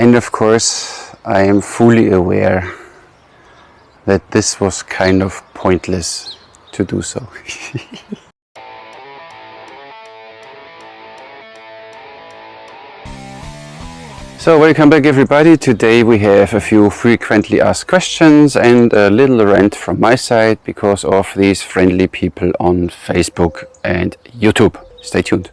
And of course, I am fully aware that this was kind of pointless to do so. So welcome back everybody. Today we have a few frequently asked questions and a little rant from my side because of these friendly people on Facebook and YouTube. Stay tuned.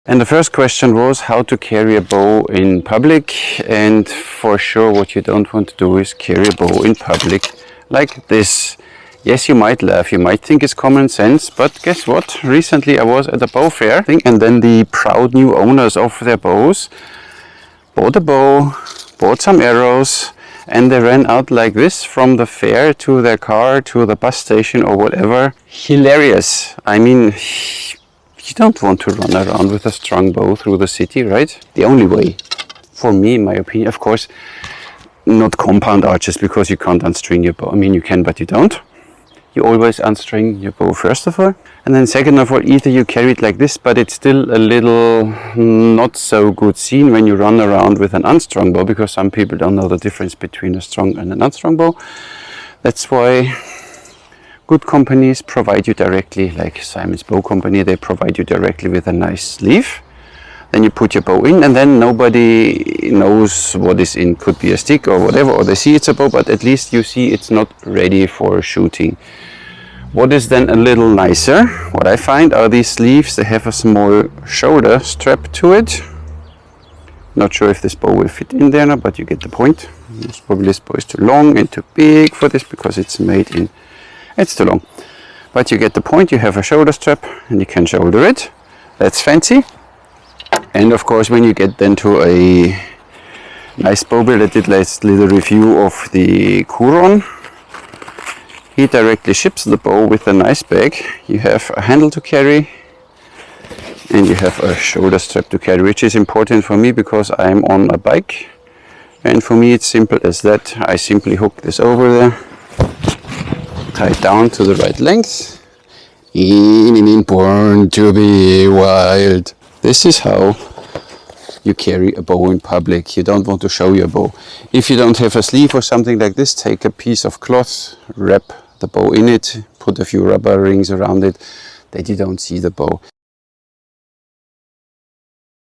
And the first question was how to carry a bow in public, and for sure what you don't want to do is carry a bow in public like this. Yes, you might laugh, you might think it's common sense, but guess what? Recently I was at a bow fair and then the proud new owners of their bows bought a bow, bought some arrows, and they ran out like this from the fair to their car to the bus station or whatever. Hilarious. I mean, you don't want to run around with a strong bow through the city, right? The only way, for me, in my opinion, of course, not compound arches, because you can't unstring your bow. I mean, you can, but you don't. You always unstring your bow first of all, and then second of all, either you carry it like this, but it's still a little not so good seen when you run around with an unstrung bow, because some people don't know the difference between a strong and an unstrung bow. That's why good companies provide you directly, like Simon's Bow Company, they provide you directly with a nice sleeve. Then you put your bow in, and then nobody knows what is in. Could be a stick or whatever, or they see it's a bow, but at least you see it's not ready for shooting. What is then a little nicer, what I find, are these sleeves. They have a small shoulder strap to it. Not sure if this bow will fit in there now, but you get the point. Most probably this bow is too long and too big for this because it's made in, it's too long. But you get the point, you have a shoulder strap and you can shoulder it. That's fancy. And of course, when you get then to a nice bow builder, I did last little review of the Kuron. He directly ships the bow with a nice bag. You have a handle to carry and you have a shoulder strap to carry, which is important for me because I'm on a bike. And for me it's simple as that. I simply hook this over there, tie it down to the right length. Born to be wild. This is how you carry a bow in public. You don't want to show your bow. If you don't have a sleeve or something like this, take a piece of cloth, wrap the bow in it, put a few rubber rings around it, that you don't see the bow.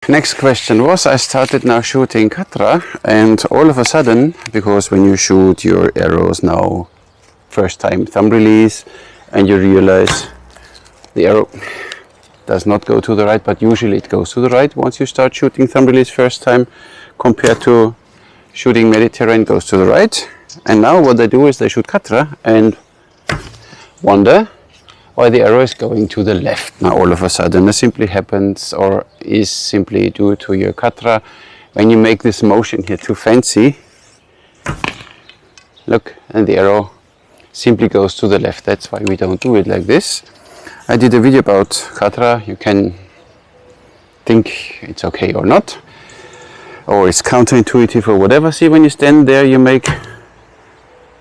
Next question was, I started now shooting Katra, and all of a sudden, because when you shoot your arrows now, first time thumb release, and you realize the arrow does not go to the right, but usually it goes to the right once you start shooting thumb release first time, compared to shooting Mediterranean, goes to the right. And now what they do is they shoot Katra and wonder why the arrow is going to the left now all of a sudden. This simply happens, or is simply due to your Katra. When you make this motion here too fancy, look, and the arrow simply goes to the left. That's why we don't do it like this. I did a video about Katra. You can think it's okay or not, or it's counterintuitive or whatever. See, when you stand there, you make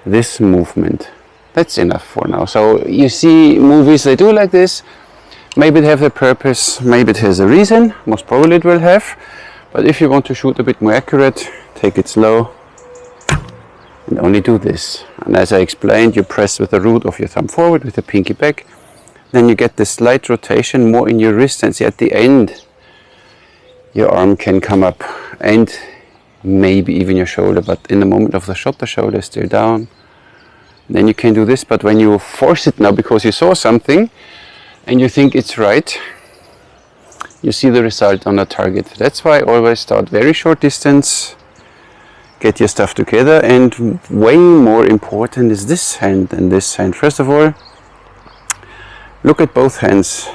this movement. That's enough for now. So you see movies, they do like this. Maybe it have a purpose, maybe it has a reason. Most probably it will have. But if you want to shoot a bit more accurate, take it slow and only do this. And as I explained, you press with the root of your thumb forward with the pinky back. Then you get this slight rotation more in your wrist, and see at the end your arm can come up and maybe even your shoulder, but in the moment of the shot the shoulder is still down. Then you can do this, but when you force it now because you saw something and you think it's right, you see the result on the target. That's why I always start very short distance, get your stuff together, and way more important is this hand and this hand. First of all, look at both hands.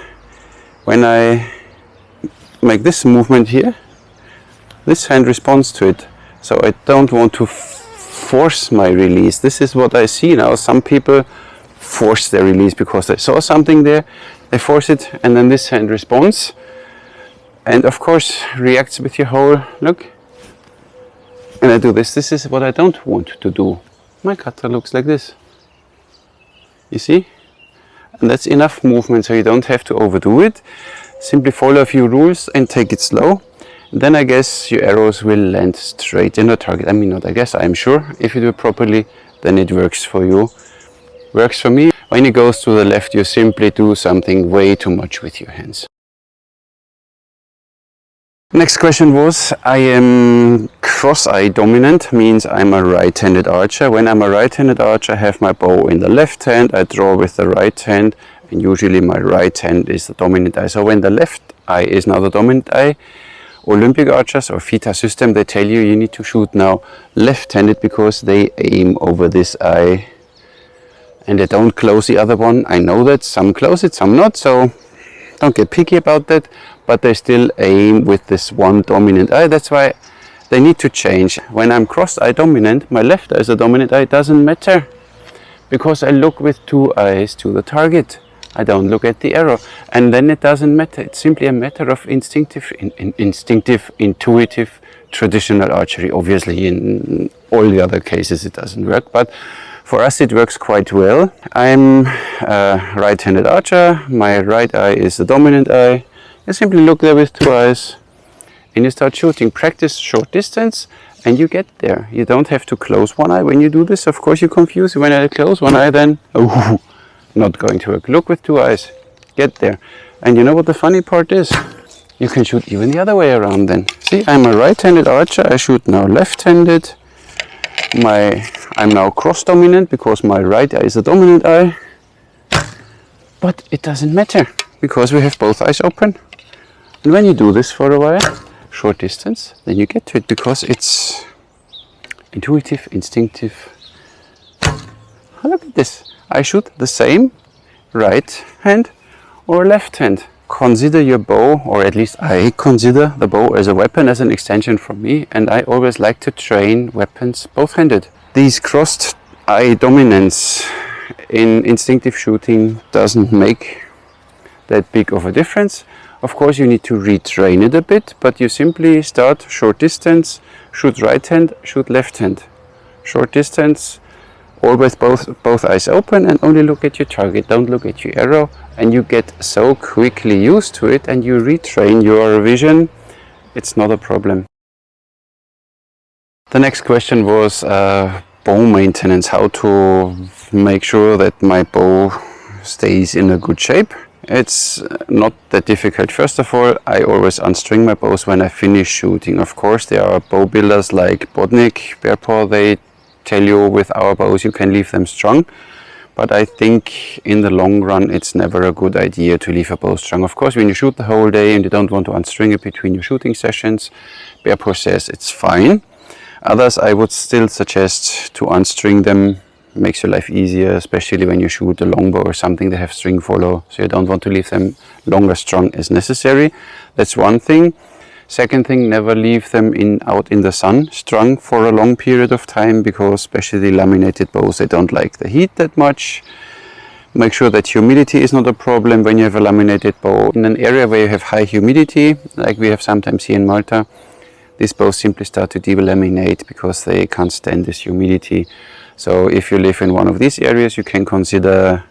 When I make this movement here, this hand responds to it. So I don't want to force my release. This is what I see now. Some people force their release because they saw something there, they force it, and then this hand responds. And of course reacts with your whole, look. And I do this. This is what I don't want to do. My cutter looks like this. You see? And that's enough movement, so you don't have to overdo it. Simply follow a few rules and take it slow. then I guess your arrows will land straight in the target. I mean, not I guess, I'm sure if you do it properly, then it works for you. Works for me. When it goes to the left, you simply do something way too much with your hands. Next question was, I am cross-eye dominant, means I'm a right-handed archer. When I'm a right-handed archer, I have my bow in the left hand, I draw with the right hand, and usually my right hand is the dominant eye. So when the left eye is now the dominant eye, Olympic archers or FITA system, they tell you you need to shoot now left-handed because they aim over this eye and they don't close the other one. I know that some close it, some not, so don't get picky about that, but they still aim with this one dominant eye. That's why they need to change. When I'm cross-eye dominant, my left eye is the dominant eye, it doesn't matter because I look with two eyes to the target. I don't look at the arrow, and then it doesn't matter. It's simply a matter of instinctive, intuitive, traditional archery. Obviously, in all the other cases it doesn't work, but for us it works quite well. I'm a right-handed archer. My right eye is the dominant eye. You simply look there with two eyes, and you start shooting. Practice short distance, and you get there. You don't have to close one eye. When you do this, of course, you confuse. When I close one eye, then not going to work. Look with two eyes, get there. And you know what the funny part is? You can shoot even the other way around then. See, I'm a right-handed archer, I shoot now left-handed. I'm now cross-dominant because my right eye is the dominant eye. But it doesn't matter because we have both eyes open. And when you do this for a while, short distance, then you get to it because it's intuitive, instinctive. Oh, look at this. I shoot the same right hand or left hand. Consider your bow, or at least I consider the bow as a weapon, as an extension from me, and I always like to train weapons both-handed. These crossed eye dominance in instinctive shooting doesn't make that big of a difference. Of course you need to retrain it a bit, but you simply start short distance, shoot right hand, shoot left hand. Short distance, always both eyes open, and only look at your target, don't look at your arrow, and you get so quickly used to it and you retrain your vision. It's not a problem. The next question was bow maintenance, how to make sure that my bow stays in a good shape. It's not that difficult. First of all, I always unstring my bows when I finish shooting. Of course, there are bow builders like Bodnik, Bearpaw, they tell you with our bows you can leave them strong, but I think in the long run it's never a good idea to leave a bow strong. Of course, when you shoot the whole day and you don't want to unstring it between your shooting sessions, Bearpaw says it's fine. Others I would still suggest to unstring them. Makes your life easier, especially when you shoot a longbow or something that have string follow, so you don't want to leave them longer strung as necessary. That's one thing. Second thing, never leave them out in the sun strung for a long period of time, because especially laminated bows, they don't like the heat that much. Make sure that humidity is not a problem when you have a laminated bow. In an area where you have high humidity, like we have sometimes here in Malta, these bows simply start to delaminate because they can't stand this humidity. So if you live in one of these areas, you can consider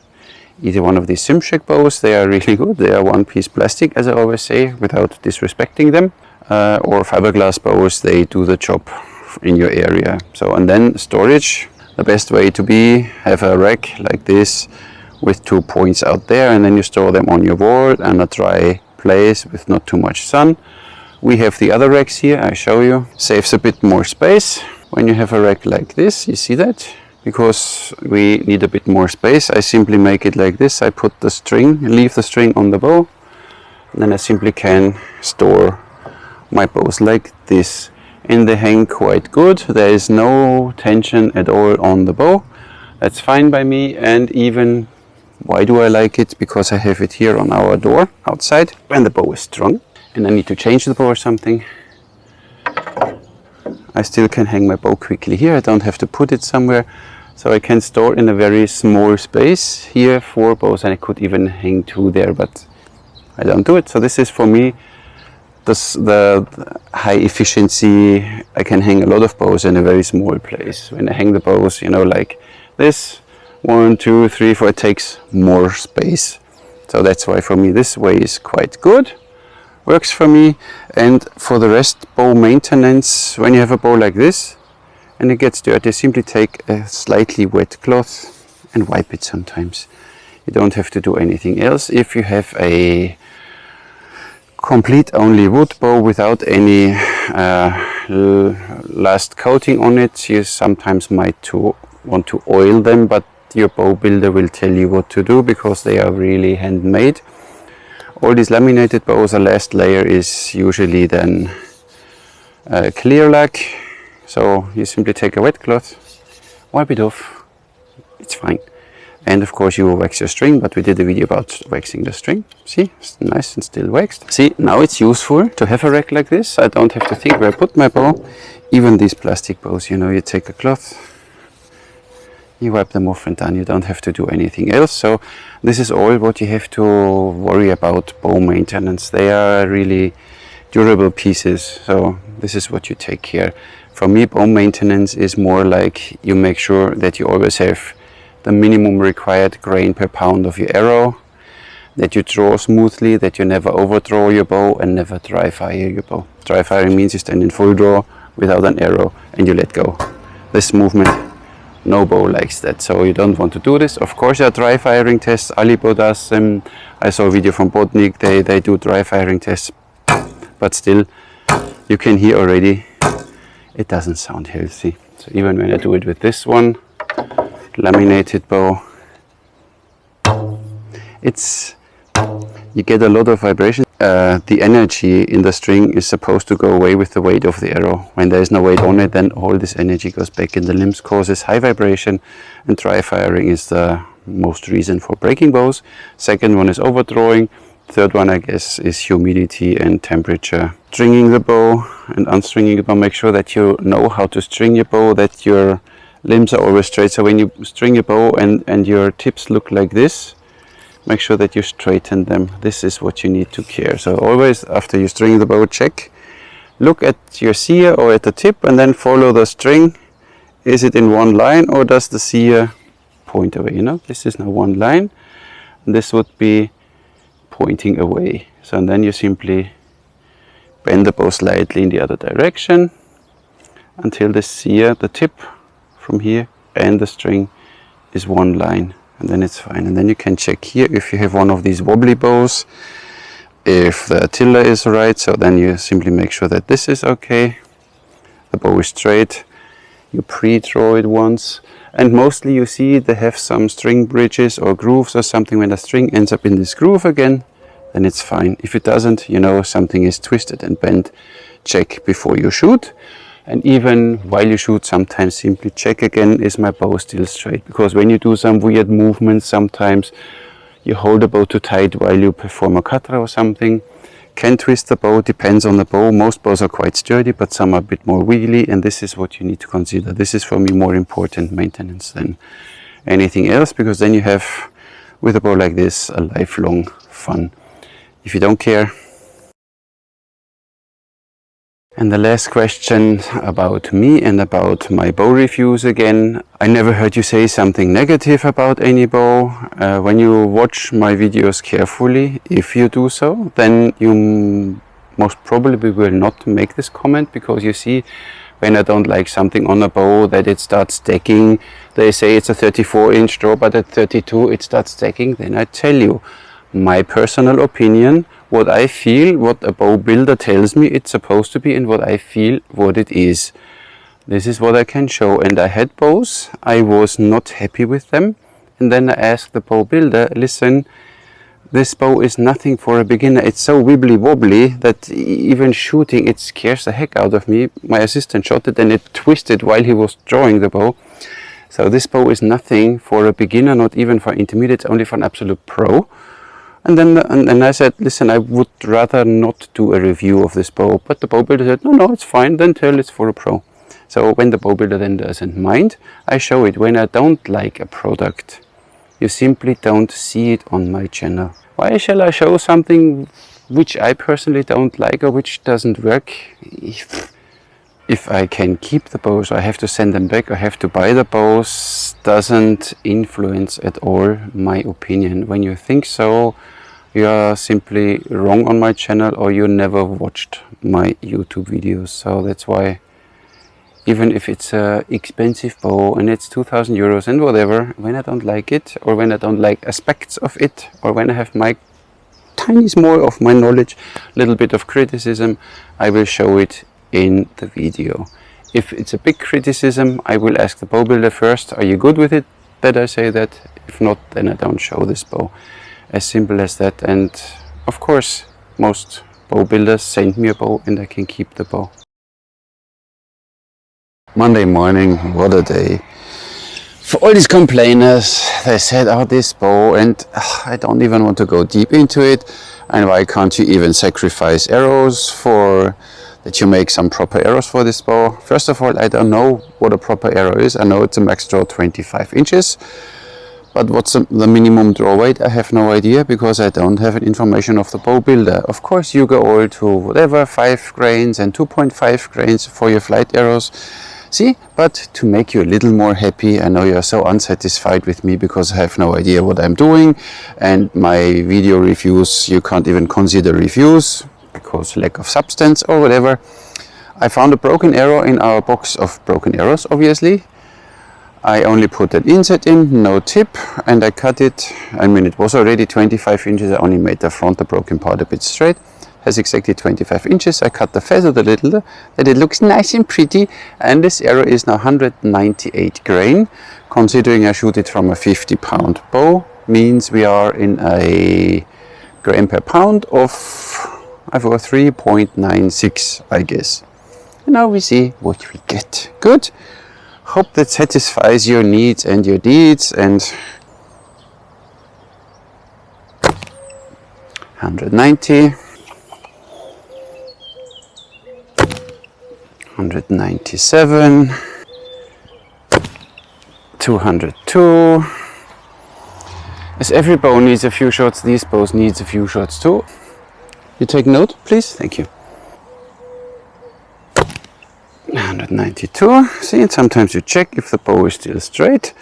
either one of these Simsek bows. They are really good. They are one-piece plastic, as I always say, without disrespecting them. Or fiberglass bows, they do the job in your area. So, and then storage, the best way to be, have a rack like this with 2 points out there, and then you store them on your wall in a dry place with not too much sun. We have the other racks here, I show you. Saves a bit more space. When you have a rack like this, you see that? Because we need a bit more space, I simply make it like this. I put the string, leave the string on the bow, and then I simply can store my bows like this. And they hang quite good. There is no tension at all on the bow. That's fine by me. And even, why do I like it? Because I have it here on our door outside when the bow is strung and I need to change the bow or something. I still can hang my bow quickly here. I don't have to put it somewhere. So I can store in a very small space here 4 bows, and I could even hang 2 there, but I don't do it. So this is for me the high efficiency. I can hang a lot of bows in a very small place. When I hang the bows, you know, like this, 1, 2, 3, 4, it takes more space. So that's why for me this way is quite good. works for me. And for the rest, bow maintenance, when you have a bow like this and it gets dirty, simply take a slightly wet cloth and wipe it sometimes. You don't have to do anything else. If you have a complete only wood bow without any last coating on it, you sometimes might want to oil them, but your bow builder will tell you what to do because they are really handmade. All these laminated bows, the last layer is usually then clear lac. So you simply take a wet cloth, wipe it off, it's fine. And of course you will wax your string, but we did a video about waxing the string. See, it's nice and still waxed. See, now it's useful to have a rack like this. I don't have to think where I put my bow. Even these plastic bows, you know, you take a cloth, you wipe them off and done. You don't have to do anything else. So this is all what you have to worry about bow maintenance. They are really durable pieces. So this is what you take care. For me, bow maintenance is more like you make sure that you always have the minimum required grain per pound of your arrow, that you draw smoothly, that you never overdraw your bow and never dry fire your bow. Dry firing means you stand in full draw without an arrow and you let go. This movement, no bow likes that, so you don't want to do this. Of course there are dry firing tests, Alibo does them. I saw a video from Botnik, they do dry firing tests, but still you can hear already it doesn't sound healthy. So even when I do it with this one, laminated bow, you get a lot of vibration. The energy in the string is supposed to go away with the weight of the arrow. When there is no weight on it, then all this energy goes back in the limbs, causes high vibration, and dry firing is the most reason for breaking bows. Second one is overdrawing. Third one, I guess, is humidity and temperature. Stringing the bow and unstringing the bow, make sure that you know how to string your bow, that your limbs are always straight. So when you string your bow and your tips look like this, make sure that you straighten them. This is what you need to care. So always after you string the bow, check, look at your sear or at the tip and then follow the string. Is it in one line or does the sear point away? You know, this is now one line and this would be pointing away. So and then you simply bend the bow slightly in the other direction until the sear, the tip from here and the string is one line, and then it's fine. And then you can check here if you have one of these wobbly bows, if the tiller is right. So then you simply make sure that this is okay, the bow is straight, you pre-draw it once, and mostly you see they have some string bridges or grooves or something. When the string ends up in this groove again, then it's fine. If it doesn't, you know something is twisted and bent. Check before you shoot. And even while you shoot, sometimes simply check again, is my bow still straight? Because when you do some weird movements, sometimes you hold the bow too tight while you perform a katra or something. Can twist the bow, depends on the bow. Most bows are quite sturdy, but some are a bit more wiggly, and this is what you need to consider. This is for me more important maintenance than anything else, because then you have, with a bow like this, a lifelong fun. If you don't care. And the last question about me and about my bow reviews again. I never heard you say something negative about any bow. When you watch my videos carefully, if you do so, then you most probably will not make this comment, because you see, when I don't like something on a bow, that it starts stacking. They say it's a 34-inch draw, but at 32 it starts stacking. Then I tell you my personal opinion, what I feel, what a bow builder tells me it's supposed to be, and what I feel what it is. This is what I can show. And I had bows, I was not happy with them, and then I asked the bow builder, listen, this bow is nothing for a beginner. It's so wibbly wobbly that even shooting it scares the heck out of me. My assistant shot it and it twisted while he was drawing the bow. So this bow is nothing for a beginner, not even for intermediate, only for an absolute pro. And then I said, listen, I would rather not do a review of this bow. But the bow builder said, no, it's fine, then tell it's for a pro. So when the bow builder then doesn't mind, I show it. When I don't like a product, you simply don't see it on my channel. Why shall I show something which I personally don't like or which doesn't work? If I can keep the bows, I have to send them back, I have to buy the bows, doesn't influence at all my opinion. When you think so, you are simply wrong on my channel, or you never watched my YouTube videos. So that's why, even if it's a expensive bow and it's 2,000 euros and whatever, when I don't like it, or when I don't like aspects of it, or when I have my tiny more of my knowledge, little bit of criticism, I will show it in the video. If it's a big criticism, I will ask the bow builder first, are you good with it that I say that? If not, then I don't show this bow. As simple as that. And of course, most bow builders send me a bow and I can keep the bow. Monday morning, what a day. For all these complainers, they said, oh, this bow, and I don't even want to go deep into it. And why can't you even sacrifice arrows for that you make some proper arrows for this bow? First of all, I don't know what a proper arrow is. I know it's a max draw 25 inches. But what's the minimum draw weight? I have no idea, because I don't have information of the bow builder. Of course, you go all to whatever, 5 grains and 2.5 grains for your flight arrows. See, but to make you a little more happy, I know you are so unsatisfied with me because I have no idea what I'm doing, and my video reviews, you can't even consider reviews because lack of substance or whatever. I found a broken arrow in our box of broken arrows, obviously. I only put an inset in, no tip, and I cut it. I mean, it was already 25 inches. I only made the front, the broken part, a bit straight. Has exactly 25 inches. I cut the feather a little, that it looks nice and pretty, and this arrow is now 198 grain. Considering I shoot it from a 50-pound bow, means we are in a grain per pound of, I forgot, 3.96, I guess. And now we see what we get. Good. Hope that satisfies your needs and your deeds. And 190. 197, 202. As every bow needs a few shots, these bows needs a few shots too. You take note, please? Thank you. 192. See, and sometimes you check if the bow is still straight.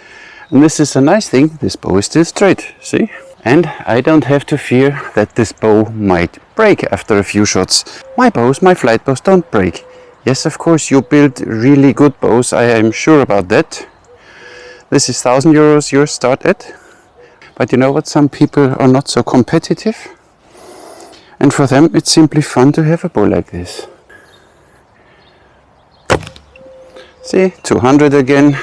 And this is a nice thing, this bow is still straight, see? And I don't have to fear that this bow might break after a few shots. My bows, my flight bows, don't break. Yes, of course, you build really good bows, I am sure about that. This is 1,000 euros your start at. But you know what, some people are not so competitive. And for them it's simply fun to have a bow like this. See, 200 again.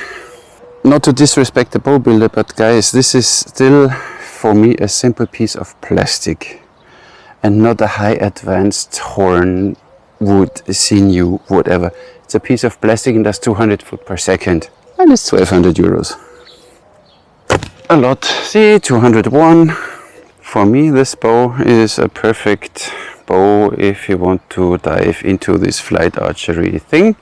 Not to disrespect the bow builder, but guys, this is still for me a simple piece of plastic. And not a high advanced horn, wood, sinew, whatever. It's a piece of plastic and does 200 foot per second. And it's 1,200 euros. A lot. See, 201. For me, this bow is a perfect bow if you want to dive into this flight archery thing.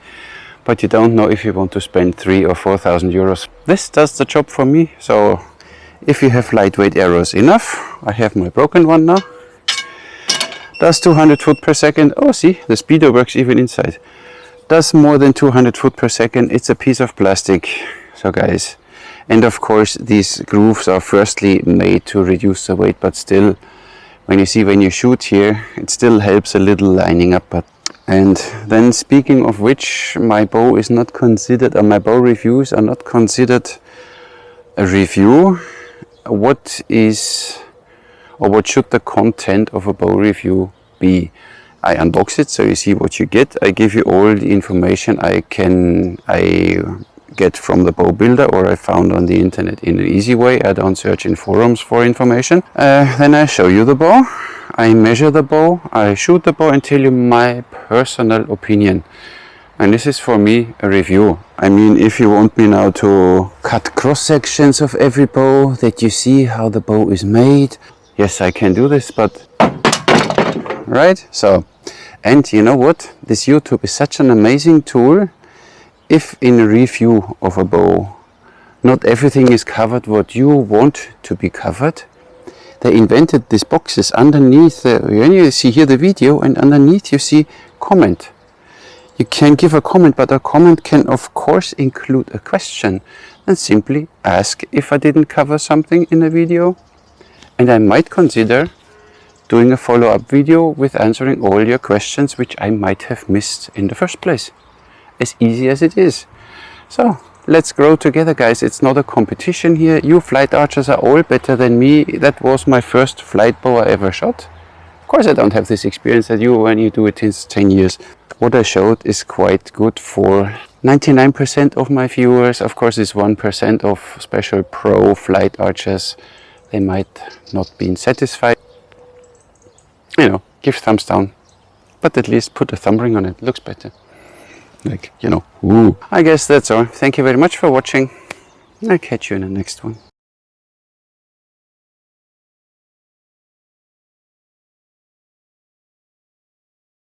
But you don't know if you want to spend 3,000 or 4,000 euros. This does the job for me. So if you have lightweight arrows enough, I have my broken one now. Does 200 foot per second. Oh, see, the speedo works even inside. Does more than 200 foot per second. It's a piece of plastic. So guys, and of course these grooves are firstly made to reduce the weight, but still, when you see, when you shoot here, it still helps a little lining up. But and then, speaking of which, my bow is not considered, or my bow reviews are not considered a review. What is, or what should the content of a bow review be? I unbox it so you see what you get. I give you all the information I get from the bow builder, or I found on the internet in an easy way. I don't search in forums for information. Then I show you the bow, I measure the bow, I shoot the bow and tell you my personal opinion. And this is for me a review. I mean, if you want me now to cut cross sections of every bow, that you see how the bow is made, yes, I can do this, but right? So, and you know what? This YouTube is such an amazing tool. If in a review of a bow, not everything is covered what you want to be covered, they invented these boxes underneath. When you see here the video, and underneath you see comment. You can give a comment, but a comment can of course include a question, and simply ask if I didn't cover something in a video, and I might consider doing a follow-up video with answering all your questions which I might have missed in the first place. As easy as it is. So let's grow together, guys. It's not a competition here. You flight archers are all better than me. That was my first flight bow I ever shot. Of course I don't have this experience that you when you do it since 10 years. What I showed is quite good for 99% of my viewers. Of course, it's 1% of special pro flight archers. They might not be satisfied. You know, give thumbs down. But at least put a thumb ring on it. Looks better. Like, you know, ooh. I guess that's all. Thank you very much for watching. I'll catch you in the next one.